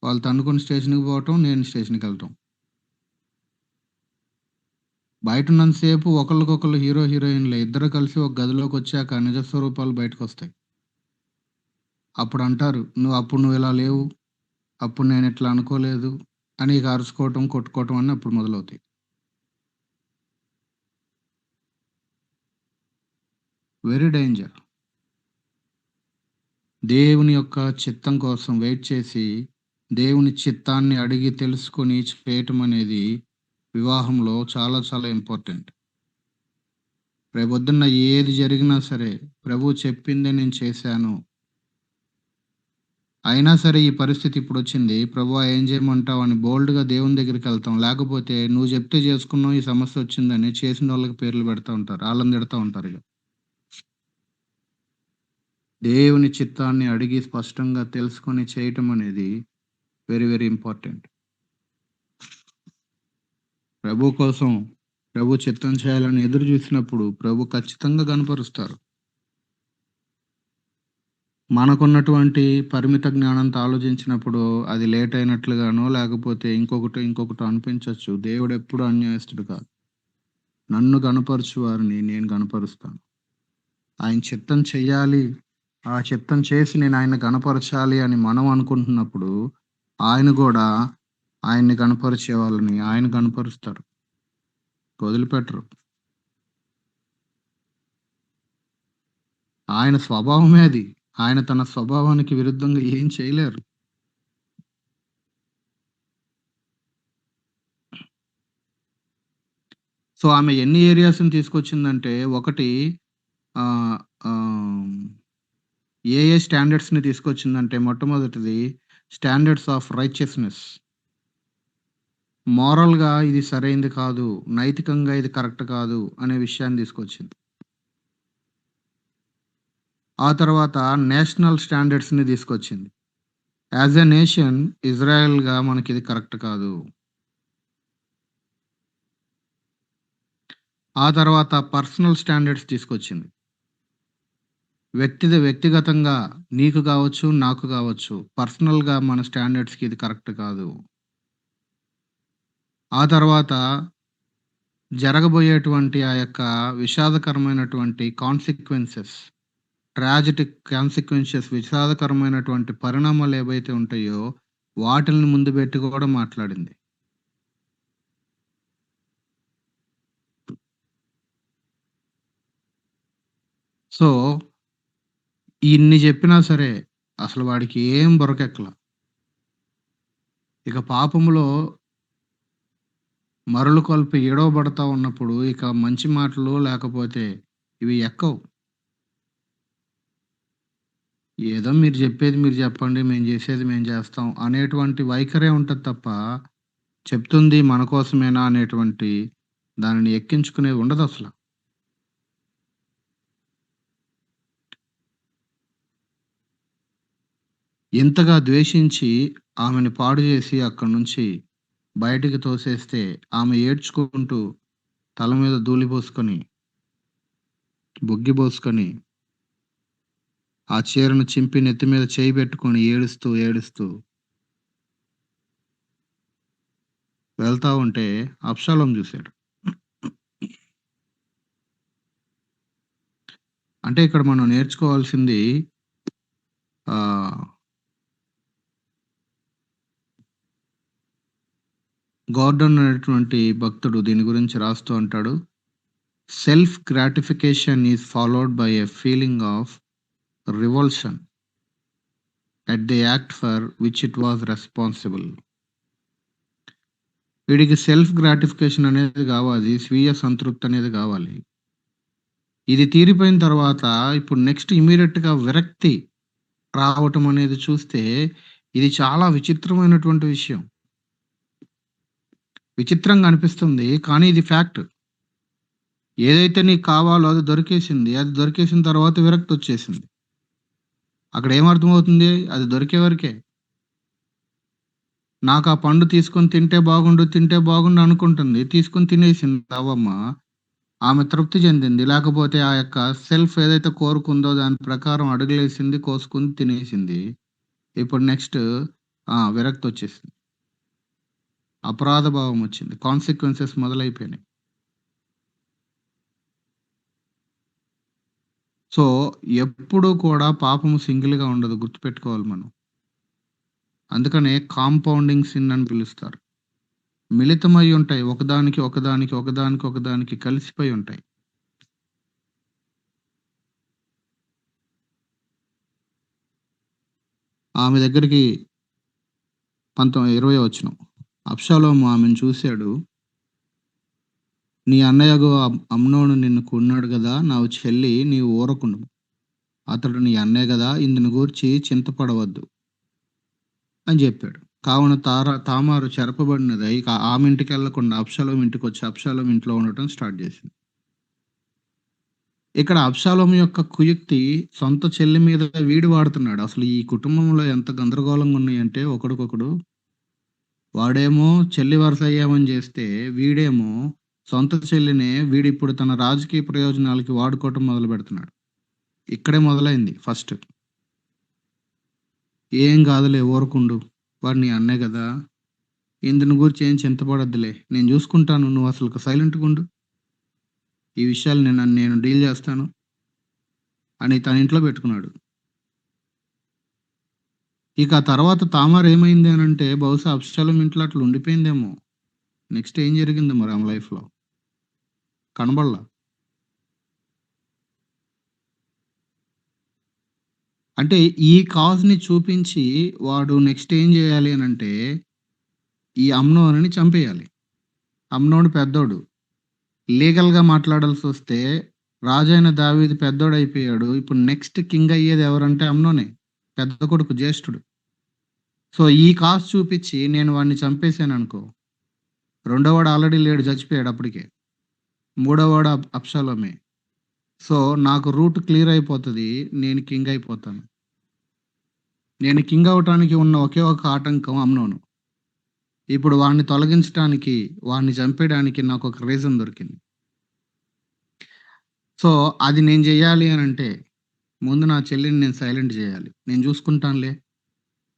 వాళ్ళు తన్నుకొని స్టేషన్‌కి పోవటం, నేను స్టేషన్‌కెళ్ళటం. బయటున్నంత సేపు ఒకళ్ళకొకళ్ళు హీరో, హీరోయిన్‌లే. ఇద్దరు కలిసి ఒక గదిలోకొచ్చాక నిజ స్వరూపాలు బయటకొస్తాయి. అప్పుడంటారు, నువ్విలా లేవు. అప్పుడు నేనిట్లా అనుకోలేదు" అని ఇక అరుచుకోవటం, కొట్టుకోవటం అన్నీ అప్పుడు మొదలవుతాయి. Very danger. దేవుని యొక్క చిత్తం కోసం వెయిట్ చేసి, దేవుని చిత్తాన్ని అడిగి తెలుసుకొని చేయటం అనేది వివాహంలో చాలా చాలా ఇంపార్టెంట్. రేపొద్దున్న ఏది జరిగినా సరే, ప్రభువు చెప్పిందే నేను చేశాను. అయినా సరే ఈ పరిస్థితి ఇప్పుడొచ్చింది. ప్రభువా ఏం చేయమంటావు అని బోల్డ్‌గా దేవుని దగ్గరికెళ్తాం. లేకపోతే నువ్వు చెప్తే చేసుకున్నావు ఈ సమస్యొచ్చిందని చేసినోళ్ళకి పేర్లు పెడతా ఉంటారు. ఆళ్ళని తిడతా ఉంటారిగ. దేవుని చిత్తాన్ని అడిగి స్పష్టంగా తెలుసుకొని చేయటం అనేది వెరీ వెరీ ఇంపార్టెంట్. ప్రభు కోసం, ప్రభు చిత్తం చేయాలని ఎదురు చూసినప్పుడు ప్రభు ఖచ్చితంగా కనపరుస్తారు. మనకున్నటువంటి పరిమిత జ్ఞానంతో ఆలోచించినప్పుడు అది లేట్ అయినట్లుగానో, లేకపోతే ఇంకొకటో అనిపించొచ్చు. దేవుడెప్పుడు అన్యాయస్తుడు కాదు. నన్ను గనపరచు వారిని నేను గనపరుస్తాను. ఆయన చిత్తం చెయ్యాలి, ఆ చిత్తం చేసి నేను ఆయన్ని గనపరచాలి అని మనం అనుకుంటున్నప్పుడు, ఆయన గూడా ఆయన్ని గనపరిచే వాళ్ళని ఆయన గనపరుస్తారు. వదిలిపెట్టరు. ఆయన స్వభావమే అది. ఆయన తన స్వభావానికి విరుద్ధంగా ఏం చేయలేరు. సో, ఆమె ఎన్ని ఏరియాస్‌ని తీసుకొచ్చిందంటే, ఒకటి ఆహ్, ఆహ్, ఏ స్టాండర్డ్స్‌ని తీసుకొచ్చిందంటే, మొట్టమొదటిది స్టాండర్డ్స్ ఆఫ్ రైచియస్‌నెస్. మోరల్‌గా ఇది సరైంది కాదు. నైతికంగా ఇది కరెక్ట్ కాదు అనే విషయాన్ని తీసుకొచ్చింది. ఆ తర్వాత నేషనల్ స్టాండర్డ్స్‌ని తీసుకొచ్చింది. యాస్ ఎ నేషన్ ఇజ్రాయెల్‌గా మనకిది కరెక్ట్ కాదు. ఆ తర్వాత పర్సనల్ స్టాండర్డ్స్ తీసుకొచ్చింది. వ్యక్తిగతంగా నీకు గావచ్చు, నాకు గావచ్చు. పర్సనల్‌గా మన స్టాండర్డ్స్‌కి ఇది కరెక్ట్ కాదు. ఆ తర్వాత జరగబోయేటువంటి ఆ యొక్క విషాదకరమైనటువంటి కాన్సిక్వెన్సెస్, ట్రాజిటిక్ కాన్సిక్వెన్సెస్, విషాదకరమైనటువంటి పరిణామాలు ఏవైతే ఉంటాయో, వాటిల్ని ముందు పెట్టి కూడా మాట్లాడింది. సో, ఇన్ని చెప్పినా సరే, అసలు వాడికి ఏం బుర్రకెక్కల. ఇక పాపములో మరలు కొల్పి ఏడవబడతా ఉన్నప్పుడు, ఇక మంచి మాటలు లేకపోతే ఇవి ఎక్కవు. ఏదో మీరు జెప్పేది మీరు జెప్పండి. మేము జేసేది మేము జేస్తాం అనేటువంటి వైఖరే ఉంటది తప్ప, చెప్తుంది మన కోసమేనా అనేటువంటి దానిని ఎక్కించుకునేది ఉండదసల. ఇంతగా ద్వేషించి ఆమెని పాడు జేసి అక్కడి నుంచి బయటికి తోసేస్తే, ఆమె ఏడ్చుకుంటూ తల మీద ధూళి పోసుకొని, బుగ్గి పోసుకొని, ఆ చీరను చింపి నెత్తి మీద చేయి పెట్టుకొని ఏడుస్తూ, ఏడుస్తూ వెళ్తా ఉంటే అబ్షాలోము జూసాడు. అంటే ఇక్కడ మనం నేర్చుకోవాల్సింది ఆహ్, గార్డన్ అనేటువంటి భక్తుడు దీని గురించి రాస్తూ అంటాడు. Self gratification is followed by a feeling of revulsion at the act for which it was responsible. వీడికి సెల్ఫ్ గ్రాటిఫికేషన్ అనేది గావాలి. స్వీయ సంతృప్తి అనేది గావాలి. ఇది తీరిపోయిన తర్వాత ఇప్పుడు నెక్స్ట్ ఇమ్మీడియేట్‌గా విరక్తి రావటం అనేది చూస్తే, ఇది చాలా విచిత్రమైనటువంటి విషయం. విచిత్రంగా అనిపిస్తుంది. కానీ ఇది ఫ్యాక్ట్. ఏదైతే నీకు కావాలో అది దొరికేసింది. అది దొరికేసిన తర్వాత విరక్తొచ్చేసింది. అక్కడ ఏమర్థమవుతుంది? అది దొరికే వరకే. నాకా పండు తీసుకొని తింటే బాగుండు, తింటే బాగుండు అనుకుంటుంది. తీసుకొని తినేసింది అవ్వమ్మ. ఆమె తృప్తి చెందింది. లేకపోతే ఆ యొక్క సెల్ఫ్ ఏదైతే కోరుకుందో దాని ప్రకారం అడుగులేసింది, కోసుకొని తినేసింది. ఇప్పుడు నెక్స్ట్ విరక్తొచ్చేసింది. అపరాధ భావం వచ్చింది. కాన్సిక్వెన్సెస్ మొదలైపోయినాయి. సో, ఎప్పుడూ కూడా పాపము సింగిల్‌గా ఉండదు. గుర్తుపెట్టుకోవాలి మనం. అందుకనే కాంపౌండింగ్ సిన్ అని పిలుస్తారు. మిళితమై ఉంటాయి. ఒకదానికి, ఒకదానికి, ఒకదానికి, ఒకదానికి కలిసిపోయి ఉంటాయి. ఆమె దగ్గరికి 20 వచనం. అబ్షాలోము ఆమెను చూసాడు. నీ అన్నయ్యగు అమ్నోను నిన్ను కొన్నాడు గదా! నా చెల్లి నీవు ఊరకుండుము. అతడు నీ అన్నయ్య గదా! ఇందును గూర్చి చింతపడవద్దు అని జెప్పాడు. కావున తామారు చెరపబడినదై ఆమె ఇంటికెళ్ళకుండా అబ్షాలోము ఇంటికొచ్చి అబ్షాలోము ఇంట్లో ఉండటం స్టార్ట్ జేసింది. ఇక్కడ అబ్షాలోము యొక్క కుయుక్తి సొంత చెల్లి మీద వీడు వాడుతున్నాడు. అసలు ఈ కుటుంబంలో ఎంత గందరగోళంగా ఉన్నాయంటే ఒకడికొకడు, వాడేమో చెల్లి వరుస అయ్యామని జేస్తే, వీడేమో సొంత చెల్లినే వీడిప్పుడు తన రాజకీయ ప్రయోజనాలకి వాడుకోవటం మొదలుపెడుతున్నాడు. ఇక్కడే మొదలైంది ఫస్ట్. "ఏం గాదులే ఊరకుండు. వాడు నీ అన్నే గదా! ఇందుని గూర్చి ఏం చింతపడొద్దులే. నేను జూసుకుంటాను. నువ్వసలు సైలెంట్‌గుండు. ఈ విషయాలు నేను డీల్ జేస్తాను" అని తన ఇంట్లో పెట్టుకున్నాడు. ఇక ఆ తర్వాత తామార్ ఏమైంది అనంటే, బహుశా అబ్షాలోము ఇంట్లో అట్లా ఉండిపోయిందేమో! నెక్స్ట్ ఏం జరిగిందో మరి ఆమె లైఫ్‌లో కనబడలా. అంటే ఈ కాజ్‌ని చూపించి వాడు నెక్స్ట్ ఏం జేయాలి అనంటే, ఈ అమ్నోనుని చంపేయాలి. అమ్నోను పెద్దోడు. లీగల్‌గా మాట్లాడాల్సొస్తే రాజైన దావీదు పెద్దోడయిపోయాడు. ఇప్పుడు నెక్స్ట్ కింగ్ అయ్యేది ఎవరంటే అమ్నోనే. పెద్ద కొడుకు జ్యేష్ఠుడు. సో, ఈ కాజ్ చూపిచ్చి నేను వాడిని చంపేసాననుకో, రెండోవాడు ఆల్రెడీ లేడు చచ్చిపోయాడు అప్పటికే. మూడోవాడు అబ్షాలోమే. సో, నాకు రూట్ క్లియర్ అయిపోతది. నేను కింగ్ అయిపోతాను. నేను కింగ్ అవ్వటానికి ఉన్న ఒకే ఒక ఆటంకం అమ్నోను. ఇప్పుడు వాడిని తొలగించటానికి, వాడిని చంపేయడానికి నాకొక రీజన్ దొరికింది. సో, అది నేను జెయ్యాలి అనంటే, ముందు నా చెల్లిని నేను సైలెంట్ జేయాలి. నేను జూసుకుంటానులే.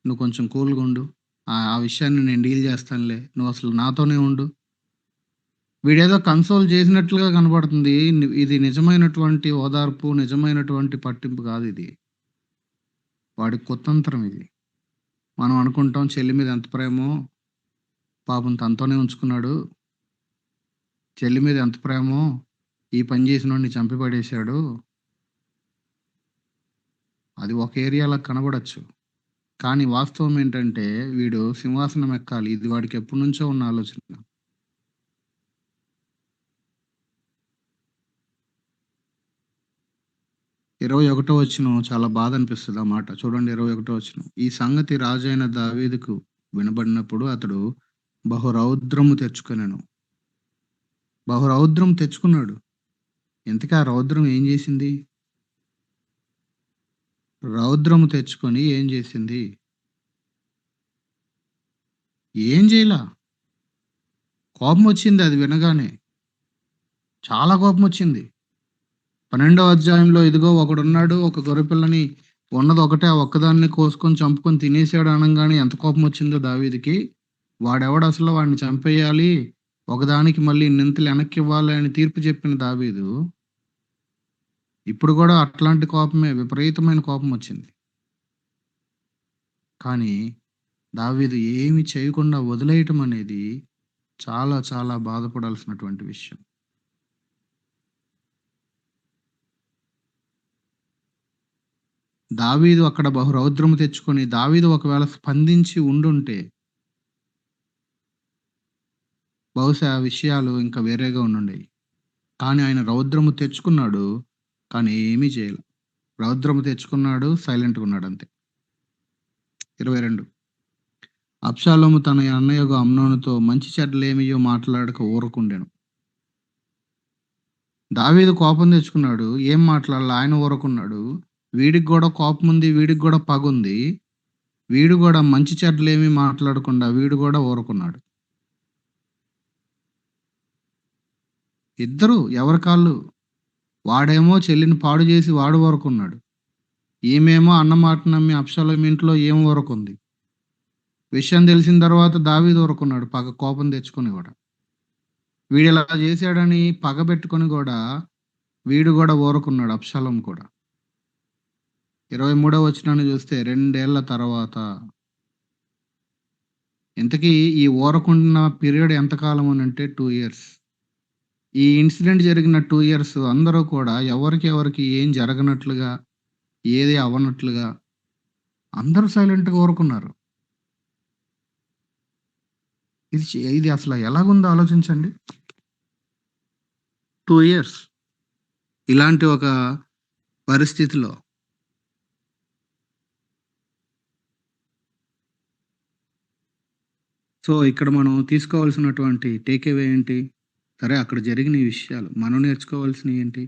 నువ్వు కొంచెం కూల్‌గా ఉండు. ఆ విషయాన్ని నేను డీల్ జేస్తానులే. నువ్వసలు నాతోనే ఉండు. వీడేదో కన్సోల్ చేసినట్లుగా కనపడుతుంది. ఇది నిజమైనటువంటి ఓదార్పు, నిజమైనటువంటి పట్టింపు కాదిది. వాడి కుతంత్రం ఇది. మనం అనుకుంటాం చెల్లి మీద ఎంత ప్రేమో, పాపం తనతోనే ఉంచుకున్నాడు. చెల్లి మీద ఎంత ప్రేమో, ఈ పని చేసినోడిని చంపి పడేశాడు. అది ఒక ఏరియాలో కనబడొచ్చు. కానీ వాస్తవం ఏంటంటే, వీడు సింహాసనం ఎక్కాలి. ఇది వాడికి ఎప్పటినుంచో ఉన్న ఆలోచన. 21 వచనం చాలా బాధ అనిపిస్తది ఆ మాట. చూడండి 21 వచనం. ఈ సంగతి రాజైన దావీదుకు వినబడినప్పుడు అతడు బహురౌద్రము తెచ్చుకొనెను. బహురౌద్రం తెచ్చుకున్నాడు. ఇంతకీ ఆ రౌద్రం ఏం చేసింది? రౌద్రము తెచ్చుకొని ఏం చేసింది? ఏం చేయలా. కోపమొచ్చింది అది వినగానే. చాలా కోపమొచ్చింది. 12వ అధ్యాయంలో ఇదిగో ఒకడున్నాడు, ఒక గొర్రెపిల్లని ఉన్నదొకటే ఆ ఒక్కదాన్ని కోసుకొని చంపుకొని తినేసాడు అనంగానే ఎంత కోపమొచ్చిందో దావీదుకి. వాడెవడసలు వాడిని చంపేయాలి, ఒకదానికి మళ్ళీ ఇన్నింతలు ఎనక్కివ్వాలి అని తీర్పు చెప్పిన దావీదు, ఇప్పుడు గూడా అట్లాంటి కోపమే, విపరీతమైన కోపమొచ్చింది. కానీ దావీదు ఏమి చేయకుండా వదిలేయటం అనేది చాలా చాలా బాధపడాల్సినటువంటి విషయం. దావీదు అక్కడ బహురౌద్రము తెచ్చుకొని, దావీదు ఒకవేళ స్పందించి ఉండుంటే, బహుశా విషయాలు ఇంకా వేరేగా ఉండుండేయి. కానీ ఆయన రౌద్రము తెచ్చుకున్నాడు. కానీ ఏమీ చేయలే. రౌద్రము తెచ్చుకున్నాడు. సైలెంట్‌గా ఉన్నాడంతే. 22 అబ్షాలోము తన అన్నయ్యగు అమ్నోనుతో మంచి చెడ్డలేమియో మాట్లాడక ఊరకుండెను. దావీదు కోపం తెచ్చుకున్నాడు. ఏం మాట్లాడలా. ఆయన ఊరకున్నాడు. వీడికి గూడా కోపముంది. వీడికి గూడా పగుంది. వీడు గూడా మంచి చెడ్డలేమి మాట్లాడకుండా వీడు గూడా ఊరకున్నాడు. ఇద్దరు ఎవరి కాళ్ళు. వాడేమో చెల్లిని పాడు చేసి వాడు ఊరకున్నాడు. ఈమేమో అన్న మాట నమ్మి అబ్షాలోము ఇంట్లో ఈమె ఊరకుంది. విషయం తెలిసిన తర్వాత దావీదు ఊరకున్నాడు. కోపం తెచ్చుకొని గూడా. వీడిలా చేశాడని పగబెట్టుకొని గూడా వీడు గూడా ఊరకున్నాడు అబ్షాలోము కూడా. 23వ వచనాన్ని చూస్తే 2 ఏళ్ల తర్వాత ఇంతకీ ఈ ఊరకుండిన పీరియడ్ ఎంతకాలం అనంటే 2 ఇయర్స్. ఈ ఇన్సిడెంట్ జరిగిన 2 ఇయర్స్ అందరూ కూడా ఎవరికి ఏం జరగనట్లుగా, ఏది అవ్వనట్లుగా అందరూ సైలెంట్‌గా ఊరుకున్నారు. ఇది అసల ఎలాగుందో ఆలోచించండి. 2 ఇయర్స్ ఇలాంటి ఒక పరిస్థితిలో సో, ఇక్కడ మనం తీసుకోవాల్సినటువంటి టేక్ అవే ఏంటి? సరే అక్కడ జరిగిన ఈ విషయాలు. మనం నేర్చుకోవాల్సినయి ఏంటి?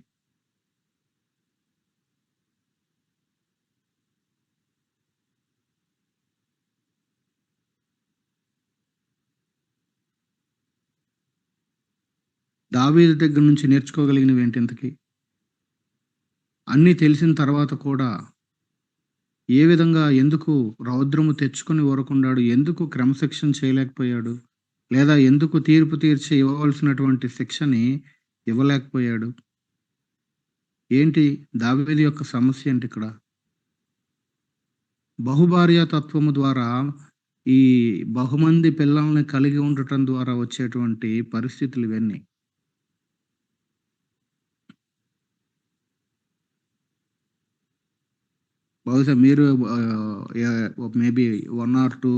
దావీదు దగ్గర నుంచి నేర్చుకోగలిగినవేంటి ఇంతకి? అన్నీ తెలిసిన తర్వాత కూడా ఏ విధంగా ఎందుకు రౌద్రము తెచ్చుకొని ఊరకుండాడు? ఎందుకు క్రమశిక్షణ చేయలేకపోయాడు? లేదా ఎందుకు తీర్పు తీర్చి ఇవ్వవలసినటువంటి శిక్షని ఇవ్వలేకపోయాడు? ఏంటి దావీదు యొక్క సమస్య ఏంటిక్కడ? బహుభార్యా తత్వము ద్వారా ఈ బహుమంది పిల్లల్ని కలిగి ఉండటం ద్వారా వచ్చేటువంటి పరిస్థితులు ఇవన్నీ. బహుశా మీరు మేబీ 1 ఆర్ 2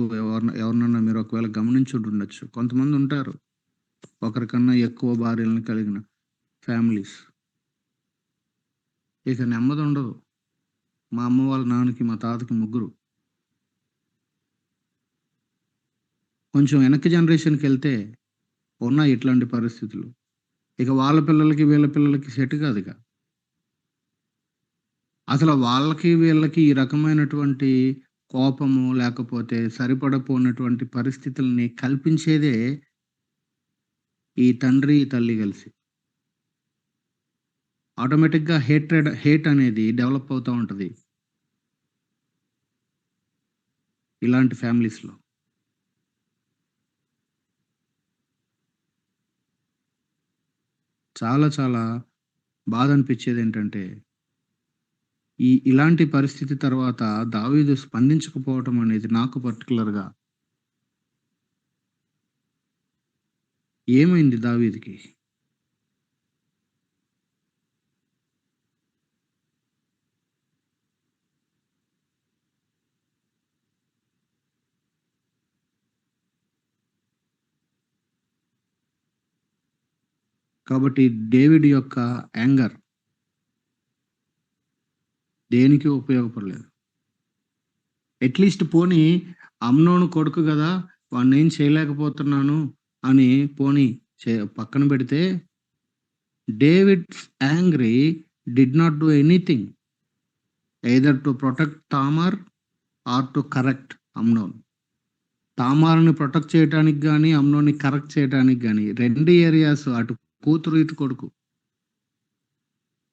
ఎవరినన్నా మీరు ఒకవేళ గమనించుండొచ్చు. కొంతమందుంటారు. ఒకరికన్నా ఎక్కువ భార్యలను కలిగిన ఫ్యామిలీస్. ఇక నెమ్మదుండదు. మా అమ్మ వాళ్ళ నాన్నకి, మా తాతకి ముగ్గురు. కొంచెం వెనక్కి జనరేషన్‌కెళ్తే ఉన్నాయి ఇట్లాంటి పరిస్థితులు. ఇక వాళ్ళ పిల్లలకి, వీళ్ళ పిల్లలకి సెట్ కాదిక. అసల వాళ్ళకి, వీళ్ళకి ఈ రకమైనటువంటి కోపము, లేకపోతే సరిపడపోనటువంటి పరిస్థితుల్ని కల్పించేదే ఈ తండ్రి, తల్లి కలిసి. ఆటోమేటిక్‌గా హేట్ అనేది డెవలప్ అవుతా ఉంటది. ఇలాంటి ఫ్యామిలీస్‌లో. చాలా చాలా బాధనిపిచ్చేదేంటంటే, ఇలాంటి పరిస్థితి తర్వాత దావీదు స్పందించకపోవటం అనేది నాకు పర్టిక్యులర్‌గా ఏమైంది దావీదుకి? కాబట్టి డేవిడ్ యొక్క యాంగర్ దేనికి ఉపయోగపడలేదు. అట్‌లీస్ట్ పోనీ అమ్నోను కొడుకు గదా! వాడినేం చేయలేకపోతున్నాను అని పోనీ పక్కన పెడితే, David's angry did not do anything either to protect Tamar or to correct Amnon. తామార్‌ని ప్రొటెక్ట్ చేయటానికి గాని, అమ్నోన్‌ని కరెక్ట్ చేయటానికి గాని 2 ఏరియాస్ అటు కూతురు, ఇటు కొడుకు.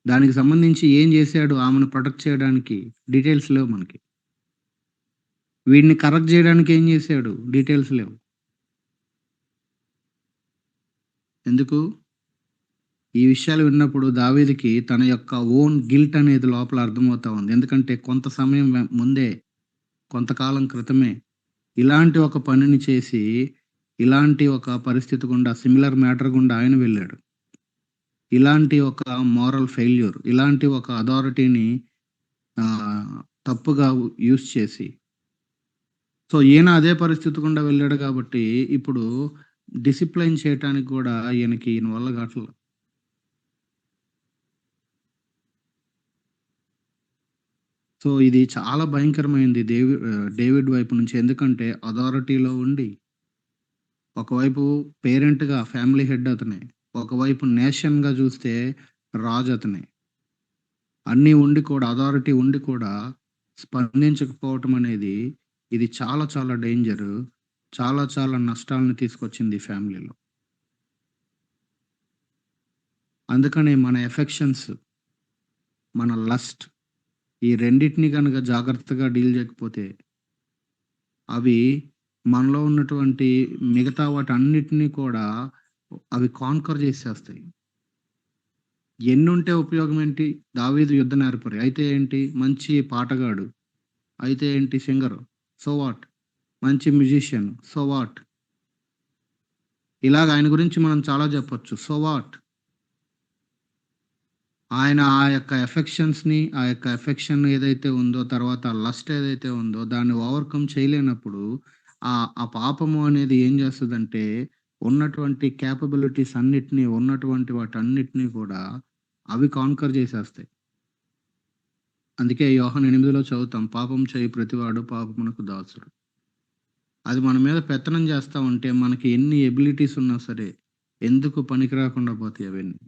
దానికి సంబంధించి ఏం జేశాడు ఆమెను ప్రొటెక్ట్ చేయడానికి డీటెయిల్స్ లేవు మనకి. వీడిని కరెక్ట్ జేయడానికి ఏం జేశాడు డీటెయిల్స్ లేవు. ఎందుకు? ఈ విషయాలు విన్నప్పుడు దావీదుకి తన యొక్క ఓన్ గిల్ట్ అనేది లోపల అర్థమవుతా ఉంది. ఎందుకంటే కొంత సమయం ముందే, కొంతకాలం క్రితమే ఇలాంటి ఒక పనిని చేసి, ఇలాంటి ఒక పరిస్థితి గుండా సిమిలర్ మ్యాటర్ గుండా ఆయన వెళ్ళాడు. ఇలాంటి ఒక మోరల్ ఫెయిల్యూర్, ఇలాంటి ఒక అథారిటీని తప్పుగా యూజ్ చేసి, సో ఈయన అదే పరిస్థితి గుండా వెళ్ళాడు కాబట్టి, ఇప్పుడు డిసిప్లైన్ చేయటానికి గూడా ఈయన వల్ల గాట్ల. సో ఇది చాలా భయంకరమైంది డేవిడ్ వైపు నుంచి. ఎందుకంటే అథారిటీలో ఉండి, ఒకవైపు పేరెంట్‌గా ఫ్యామిలీ హెడ్ అతనే. ఒకవైపు నేషన్‌గా జూస్తే రాజు అతనే. అన్నీ ఉండి కూడా అథారిటీ ఉండి కూడా స్పందించకపోవటం అనేది ఇది చాలా చాలా డేంజరు. చాలా చాలా నష్టాలను తీసుకొచ్చింది ఈ ఫ్యామిలీలో. అందుకనే మన ఎఫెక్షన్స్, మన లస్ట్ ఈ రెండిటిని గనక జాగ్రత్తగా డీల్ జేయకపోతే, అవి మనలో ఉన్నటువంటి మిగతా వాటన్నిటిని కూడా అవి కాన్కర్ జేసేస్తాయి. ఎన్నుంటే ఉపయోగం ఏంటి? దావీదు యుద్ధ నేర్పరి. అయితే ఏంటి? మంచి పాటగాడు. అయితే ఏంటి? సింగరు. So what? మంచి మ్యూజిషియన్. So what? ఇలాగ ఆయన గురించి మనం చాలా జెప్పొచ్చు. So what? ఆయన ఆ యొక్క ఆ యొక్క ఎఫెక్షన్ ఏదైతే ఉందో, తర్వాత లస్ట్ ఏదైతే ఉందో, దాన్ని ఓవర్‌కమ్ చేయలేనప్పుడు, ఆ పాపము అనేది ఏం జేస్తదంటే, ఉన్నటువంటి కేపబిలిటీస్ అన్నిటిని, ఉన్నటువంటి వాటన్నిటిని కూడా అవి కాన్కర్ జేసేస్తాయి. అందుకే యోహాను 8లో చదువుతాం. పాపం చేయు ప్రతివాడు పాపమునకు దాసుడు. అది మన మీద పెత్తనం జేస్తా ఉంటే, మనకి ఎన్ని ఎబిలిటీస్ ఉన్నా సరే, ఎందుకు పనికి రాకుండా పోతాయి అవన్నీ.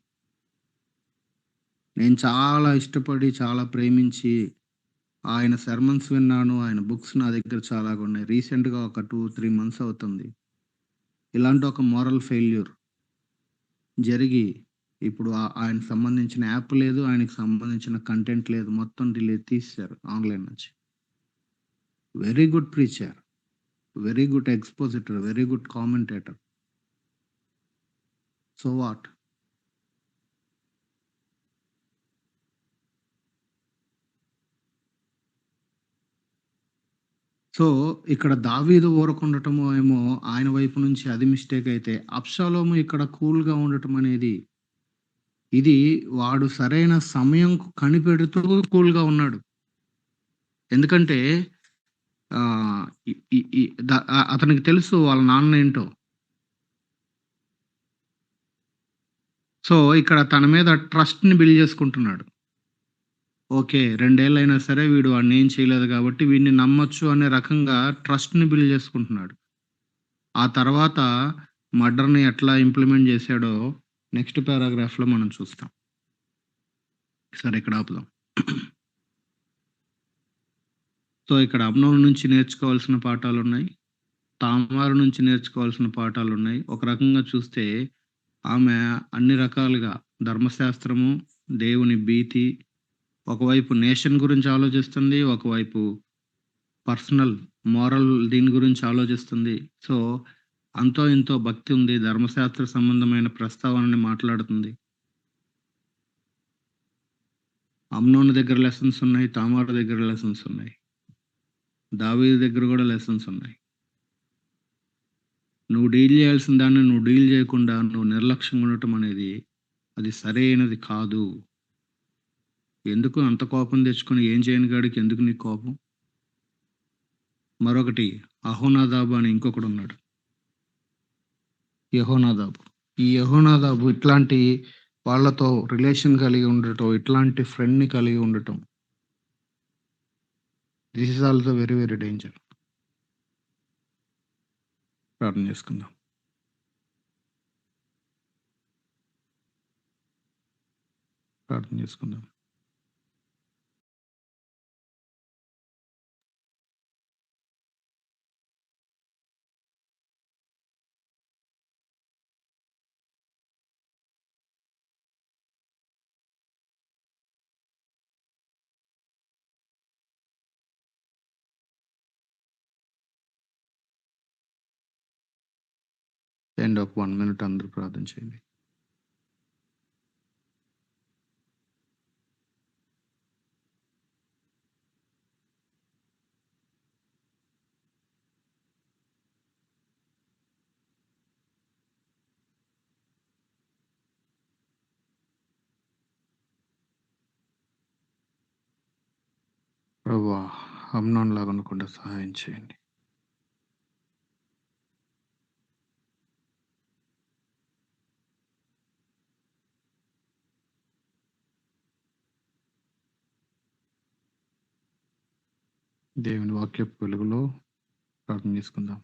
నేను చాలా ఇష్టపడి, చాలా ప్రేమించి ఆయన సెర్మన్స్ విన్నాను. ఆయన బుక్స్ నా దగ్గర చాలాగున్నాయి. రీసెంట్‌గా ఒక 2, 3 మంత్స్ అవుతుంది. ఇలాంటి ఒక మోరల్ ఫెయిల్యూర్ జరిగి, ఇప్పుడు ఆయనకి సంబంధించిన యాప్ లేదు. ఆయనకి సంబంధించిన కంటెంట్ లేదు. మొత్తం తీసేశారు ఆన్‌లైన్ నుంచి. Very good preacher. Very good expositor. Very good commentator. So what? So, ఇక్కడ దావీదు ఊరకుండటమో ఏమో ఆయన వైపు నుంచి అది మిస్టేక్ అయితే, అబ్షాలోము ఇక్కడ కూల్‌గా ఉండటం అనేది, ఇది వాడు సరైన సమయం కనిపెడుతూ కూల్‌గా ఉన్నాడు. ఎందుకంటే ఆహ్, ఇ ఇ ఈ అతనికి తెలుసు వాళ్ళ నాన్నేంటో. సో, ఇక్కడ తన మీద ట్రస్ట్‌ని బిల్డ్ చేసుకుంటున్నాడు. ఓకే. 2 ఏళ్లయినా సరే వీడు వాడినేం చేయలేదు కాబట్టి వీడిని నమ్మొచ్చు అనే రకంగా ట్రస్ట్‌ని బిల్డ్ చేసుకుంటున్నాడు. ఆ తర్వాత మర్డర్‌ని ఎట్లా ఇంప్లిమెంట్ చేశాడో నెక్స్ట్ పారాగ్రాఫ్‌లో మనం చూస్తాం. సరే ఇక్కడ ఆపుదాం. సో, ఇక్కడ అమ్నోను నుంచి నేర్చుకోవాల్సిన పాఠాలున్నాయి. తామారు నుంచి నేర్చుకోవాల్సిన పాఠాలున్నాయి. ఒక రకంగా చూస్తే ఆమె అన్ని రకాలుగా ధర్మశాస్త్రము, దేవుని భీతి, ఒకవైపు నేషన్ గురించి ఆలోచిస్తుంది. ఒకవైపు పర్సనల్, మోరల్ దీని గురించి ఆలోచిస్తుంది. సో, అంతో ఇంతో భక్తి ఉంది. ధర్మశాస్త్ర సంబంధమైన ప్రస్తావనని మాట్లాడుతుంది. అమ్నోను దగ్గర లెసన్స్ ఉన్నాయి. తామారు దగ్గర లెసన్స్ ఉన్నాయి. దావీదు దగ్గర గూడా లెసన్స్ ఉన్నాయి. నువ్వు డీల్ చేయాల్సిన దాన్ని నువ్వు డీల్ చేయకుండా నువ్వు నిర్లక్ష్యంగా ఉండటం అనేది అది సరైనది కాదు. ఎందుకు అంత కోపం తెచ్చుకొని ఏం చేయని గాడికి ఎందుకు నీకు కోపం? మరొకటి అహోనాదాబు అని ఇంకొకడున్నాడు. యెహోనాదాబు. ఈ యెహోనాదాబు ఇట్లాంటి వాళ్ళతో రిలేషన్ కలిగి ఉండటం, ఇట్లాంటి ఫ్రెండ్‌ని కలిగి ఉండటం. This is also very very danger. ప్రార్థన చేసుకుందాం. ప్రార్థన చేసుకుందాం. ఎండ్ ఆఫ్ 1 మినిట్ అందరూ ప్రార్థన చేయండి. ప్రభువా! అమ్నోనులాగా ఉండకుండా సహాయం చేయండి. దేవుని వాక్యపు వెలుగులో ప్రార్థన చేసుకుందాం.